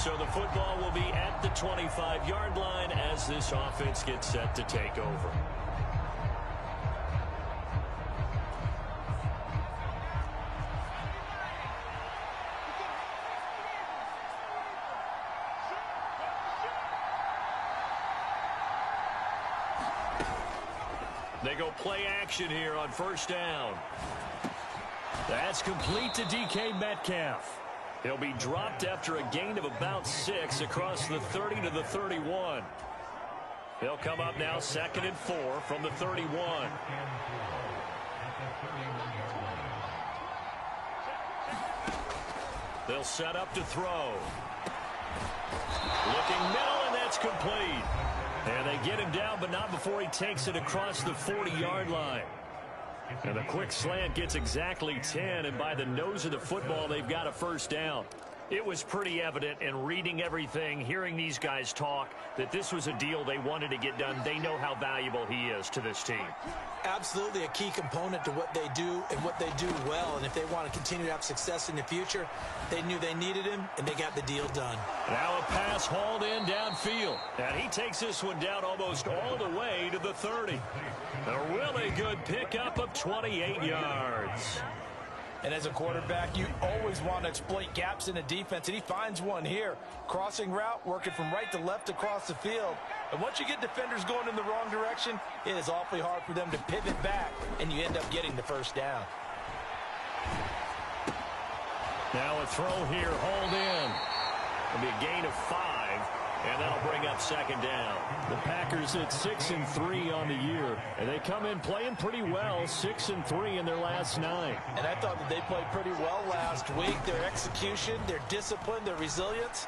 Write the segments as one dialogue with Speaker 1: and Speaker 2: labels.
Speaker 1: So the football will be at the 25-yard line as this offense gets set to take over. They go play action here on first down. That's complete to DK Metcalf. He'll be dropped after a gain of about 6 across the 30 to the 31. They'll come up now 2nd and 4 from the 31. They'll set up to throw. Looking middle, and that's complete. And they get him down, but not before he takes it across the 40-yard line. And the quick slant gets exactly 10, and by the nose of the football, they've got a first down. It was pretty evident in reading everything, hearing these guys talk, that this was a deal they wanted to get done. They know how valuable he is to this team.
Speaker 2: Absolutely a key component to what they do and what they do well. And if they want to continue to have success in the future, they knew they needed him, and they got the deal done.
Speaker 1: Now a pass hauled in downfield. And he takes this one down almost all the way to the 30. A really good pickup of 28 yards.
Speaker 3: And as a quarterback, you always want to exploit gaps in the defense, and he finds one here. Crossing route, working from right to left across the field. And once you get defenders going in the wrong direction, it is awfully hard for them to pivot back, and you end up getting the first down.
Speaker 1: Now a throw here, hauled in. It'll be a gain of 5. And that'll bring up 2nd down. The Packers at 6-3 on the year. And they come in playing pretty well, 6-3 in their last 9.
Speaker 3: And I thought that they played pretty well last week. Their execution, their discipline, their resilience,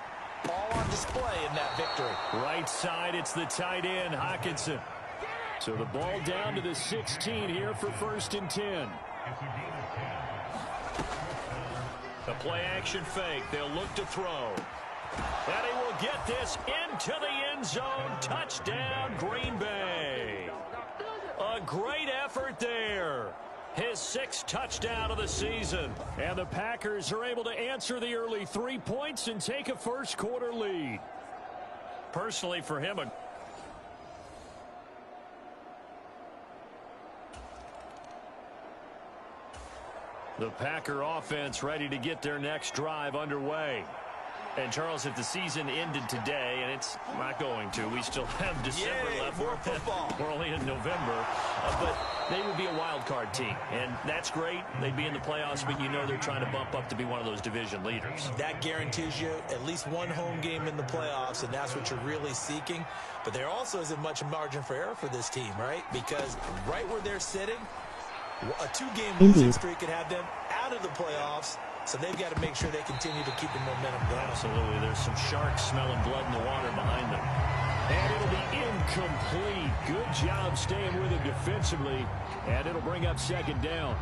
Speaker 3: all on display in that victory.
Speaker 1: Right side, it's the tight end, Hockenson. So the ball down to the 16 here for 1st and 10. The play action fake. They'll look to throw. And he will get this into the end zone. Touchdown, Green Bay. A great effort there. His 6th touchdown of the season. And the Packers are able to answer the early 3 points and take a first-quarter lead. Personally, for him, the Packer offense ready to get their next drive underway. And, Charles, if the season ended today, and it's not going to, we still have December left.
Speaker 3: More football.
Speaker 1: We're only in November. But they would be a wild card team, and that's great. They'd be in the playoffs, but you know they're trying to bump up to be one of those division leaders.
Speaker 2: That guarantees you at least one home game in the playoffs, and that's what you're really seeking. But there also isn't much margin for error for this team, right? Because right where they're sitting, a 2-game losing streak could have them out of the playoffs. So they've got to make sure they continue to keep the momentum going.
Speaker 1: Absolutely. There's some sharks smelling blood in the water behind them. And it'll be incomplete. Good job staying with him defensively. And it'll bring up 2nd down.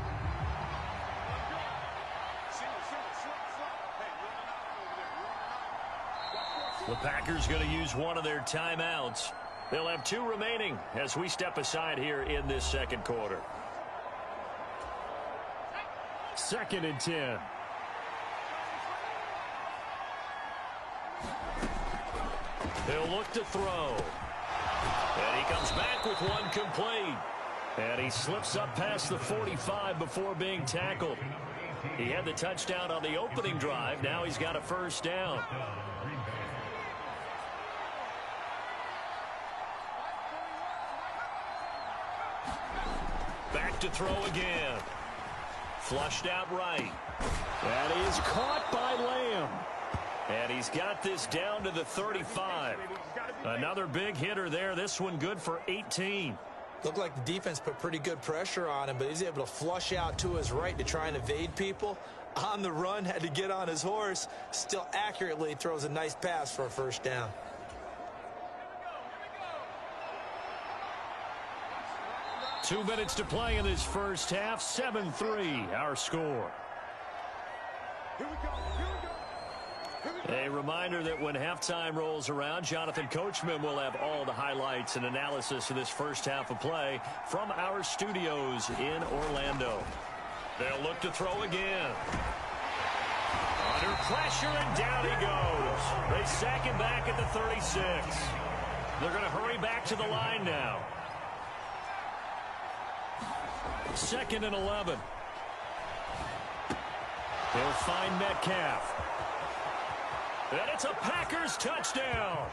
Speaker 1: The Packers going to use one of their timeouts. They'll have 2 remaining as we step aside here in this 2nd quarter. 2nd and 10. He'll look to throw. And he comes back with one complete. And he slips up past the 45 before being tackled. He had the touchdown on the opening drive. Now he's got a first down. Back to throw again. Flushed out right. That is caught by Lamb. And he's got this down to the 35. Another big hitter there. This one good for 18.
Speaker 2: Looked like the defense put pretty good pressure on him, but he's able to flush out to his right to try and evade people. On the run, had to get on his horse. Still accurately throws a nice pass for a first down.
Speaker 1: Two minutes to play in this first half. 7-3, our score.
Speaker 4: Here we go.
Speaker 1: A reminder that when halftime rolls around, Jonathan Coachman will have all the highlights and analysis of this first half of play from our studios in Orlando. They'll look to throw again. Under pressure, and down he goes. They sack him back at the 36. They're going to hurry back to the line now. 2nd and 11. He'll find Metcalf. And it's a Packers touchdown.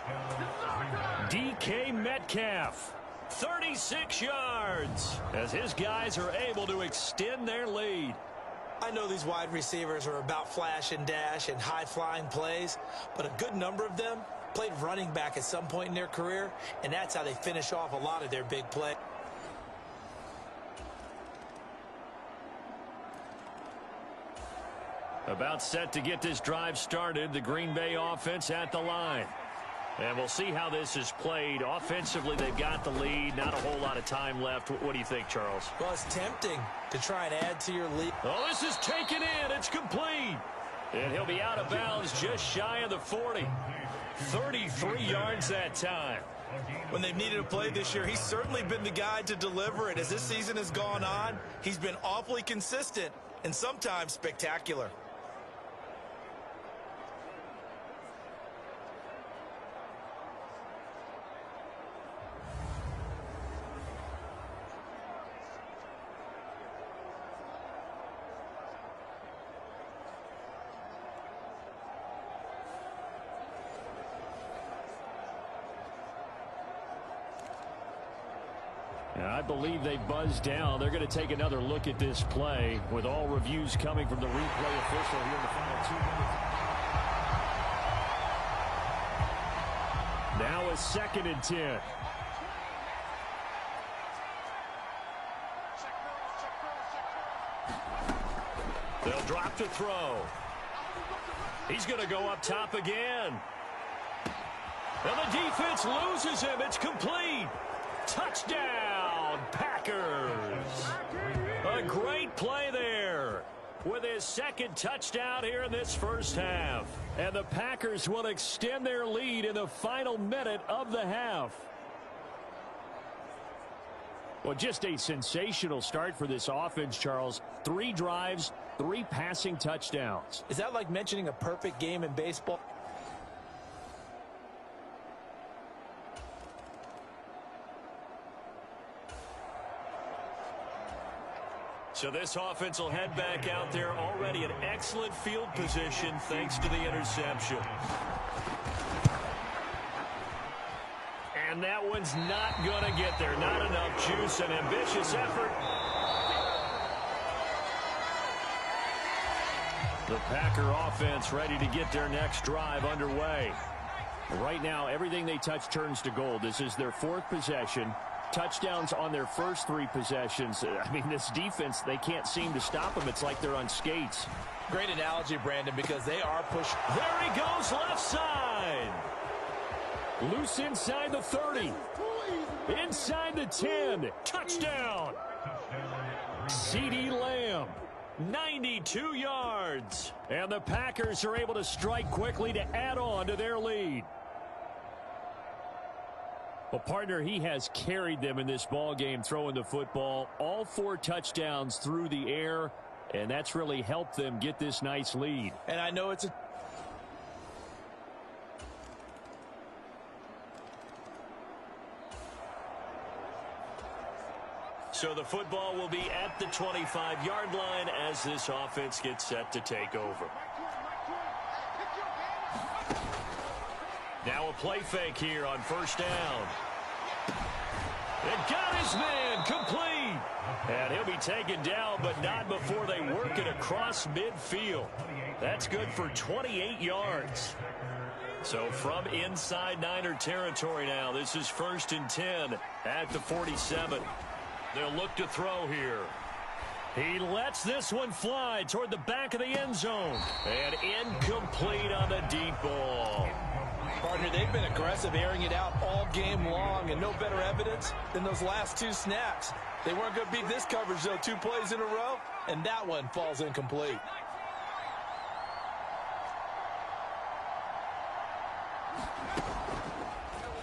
Speaker 1: DK Metcalf, 36 yards, as his guys are able to extend their lead.
Speaker 2: I know these wide receivers are about flash and dash and high-flying plays, but a good number of them played running back at some point in their career, and that's how they finish off a lot of their big plays.
Speaker 1: About set to get this drive started, the Green Bay offense at the line. And we'll see how this is played. Offensively, they've got the lead. Not a whole lot of time left. What do you think, Charles?
Speaker 2: Well, it's tempting to try and add to your lead.
Speaker 1: Oh, this is taken in. It's complete. And he'll be out of bounds just shy of the 40. 33 yards that time.
Speaker 3: When they've needed a play this year, he's certainly been the guy to deliver it. As this season has gone on, he's been awfully consistent and sometimes spectacular.
Speaker 1: I believe they buzzed down. They're going to take another look at this play with all reviews coming from the replay official here in the final 2 minutes. Now a 2nd and 10. They'll drop to throw. He's going to go up top again. And the defense loses him. It's complete. Touchdown, Packers. A great play there with his 2nd touchdown here in this first half. And the Packers will extend their lead in the final minute of the half. Well, just a sensational start for this offense, Charles. 3 drives, 3 passing touchdowns.
Speaker 3: Is that like mentioning a perfect game in baseball?
Speaker 1: So this offense will head back out there, already in excellent field position thanks to the interception. And that one's not going to get there. Not enough juice. An ambitious effort. The Packer offense ready to get their next drive underway. Right now, everything they touch turns to gold. This is their 4th possession. Touchdowns on their first 3 possessions. I mean, this defense, they can't seem to stop them. It's like they're on skates.
Speaker 3: Great analogy, Brandon, because they are pushing.
Speaker 1: There he goes, left side. Loose inside the 30. Inside the 10. Touchdown. CeeDee Lamb. 92 yards. And the Packers are able to strike quickly to add on to their lead. Well, partner, he has carried them in this ball game, throwing the football. All 4 touchdowns through the air, and that's really helped them get this nice lead.
Speaker 3: And I know it's a...
Speaker 1: So the football will be at the 25-yard line as this offense gets set to take over. Now a play fake here on first down. It got his man complete. And he'll be taken down, but not before they work it across midfield. That's good for 28 yards. So from inside Niner territory now, this is 1st and 10 at the 47. They'll look to throw here. He lets this one fly toward the back of the end zone. And incomplete on the deep ball.
Speaker 3: Partner, they've been aggressive, airing it out all game long, and no better evidence than those last 2 snaps. They weren't going to beat this coverage, though, 2 plays in a row, and that one falls incomplete.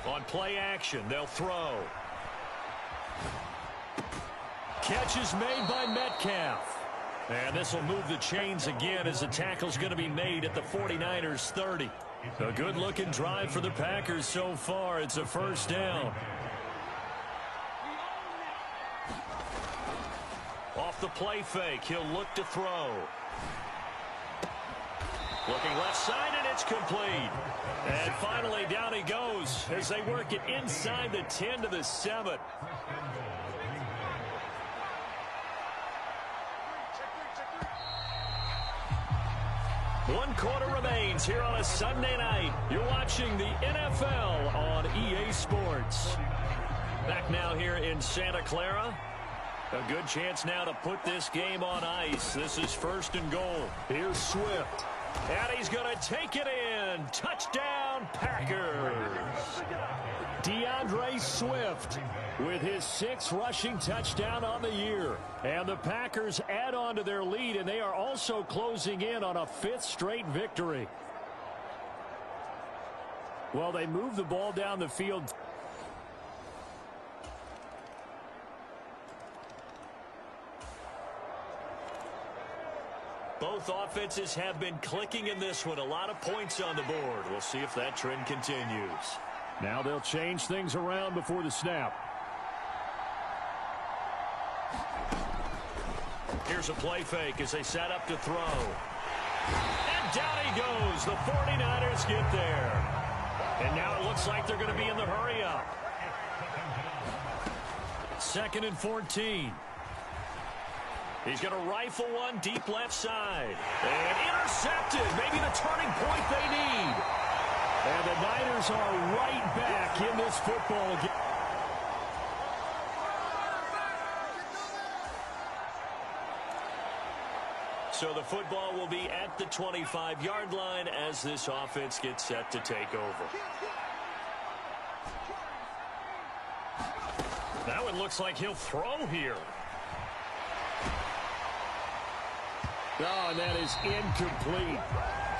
Speaker 1: On play action, they'll throw. Catch is made by Metcalf. And this will move the chains again as the tackle's going to be made at the 49ers 30. A good-looking drive for the Packers so far. It's a first down. Off the play fake, he'll look to throw. Looking left side, and it's complete. And finally, down he goes as they work it inside the 10 to the 7. One quarter remains here on a Sunday night. You're watching the NFL on EA Sports. Back now here in Santa Clara. A good chance now to put this game on ice. This is first and goal. Here's Swift. And he's going to take it in. Touchdown, Packers. DeAndre Swift with his 6th rushing touchdown on the year. And the Packers add on to their lead, and they are also closing in on a 5th straight victory. Well, they move the ball down the field. Both offenses have been clicking in this one. A lot of points on the board. We'll see if that trend continues. Now they'll change things around before the snap. Here's a play fake as they set up to throw. And down he goes. The 49ers get there. And now it looks like they're going to be in the hurry up. 2nd and 14. He's going to rifle one deep left side. And intercepted. Maybe the turning point they need. And the Niners are right back in this football game. So the football will be at the 25-yard line as this offense gets set to take over. That one looks like he'll throw here. Oh, and that is incomplete.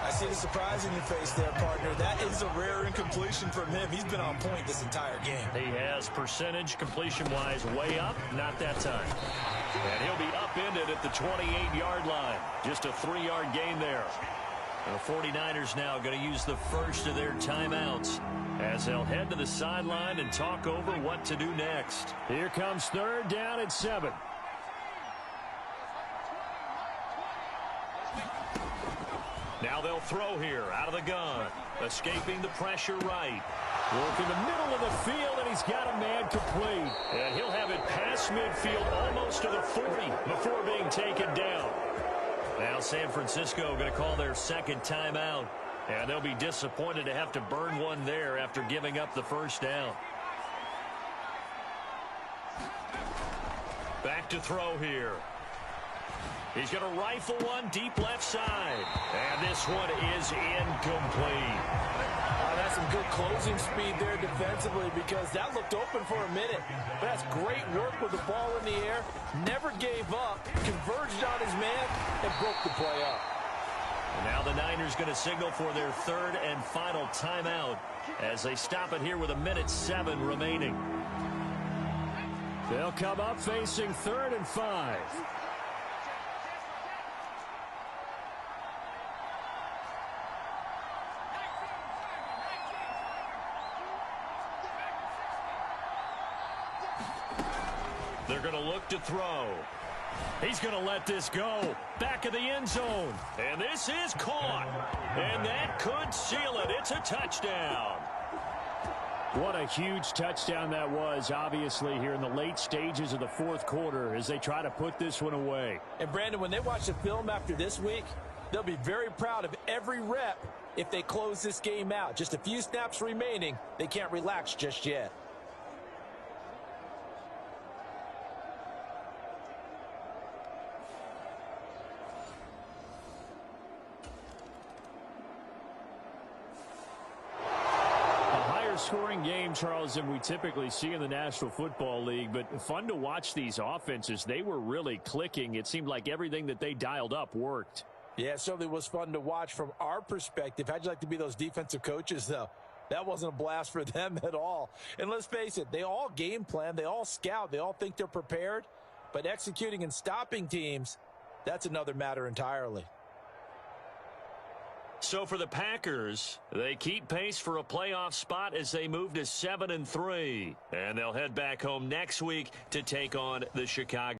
Speaker 2: I see the surprise in your face there, partner. That is a rare incompletion from him. He's been on point this entire game.
Speaker 1: He has percentage completion-wise way up, not that time. And he'll be upended at the 28-yard line. Just a 3-yard gain there. And the 49ers now going to use the first of their timeouts as they'll head to the sideline and talk over what to do next. Here comes 3rd down and 7. Now they'll throw here out of the gun. Escaping the pressure right. Working the middle of the field, and he's got a man complete. And he'll have it past midfield almost to the 40 before being taken down. Now San Francisco going to call their 2nd timeout. And they'll be disappointed to have to burn one there after giving up the first down. Back to throw here. He's going to rifle one deep left side. And this one is incomplete.
Speaker 3: That's some good closing speed there defensively because that looked open for a minute. But that's great work with the ball in the air. Never gave up. Converged on his man and broke the play up.
Speaker 1: And now the Niners going to signal for their 3rd and final timeout as they stop it here with 1:07 remaining. They'll come up facing 3rd and 5. They're going to look to throw. He's going to let this go. Back of the end zone. And this is caught. And that could seal it. It's a touchdown. What a huge touchdown that was, obviously, here in the late stages of the 4th quarter as they try to put this one away.
Speaker 3: And, Brandon, when they watch the film after this week, they'll be very proud of every rep if they close this game out. Just a few snaps remaining. They can't relax just yet.
Speaker 1: Scoring game, Charles, than we typically see in the National Football League, but fun to watch these offenses. They were really clicking. It seemed like everything that they dialed up worked.
Speaker 3: Yeah, it certainly was fun to watch from our perspective. How'd you like to be those defensive coaches, though? That wasn't a blast for them at all. And let's face it, they all game plan, they all scout, they all think they're prepared, but executing and stopping teams, that's another matter entirely.
Speaker 1: So for the Packers, they keep pace for a playoff spot as they move to 7-3. And they'll head back home next week to take on the Chicago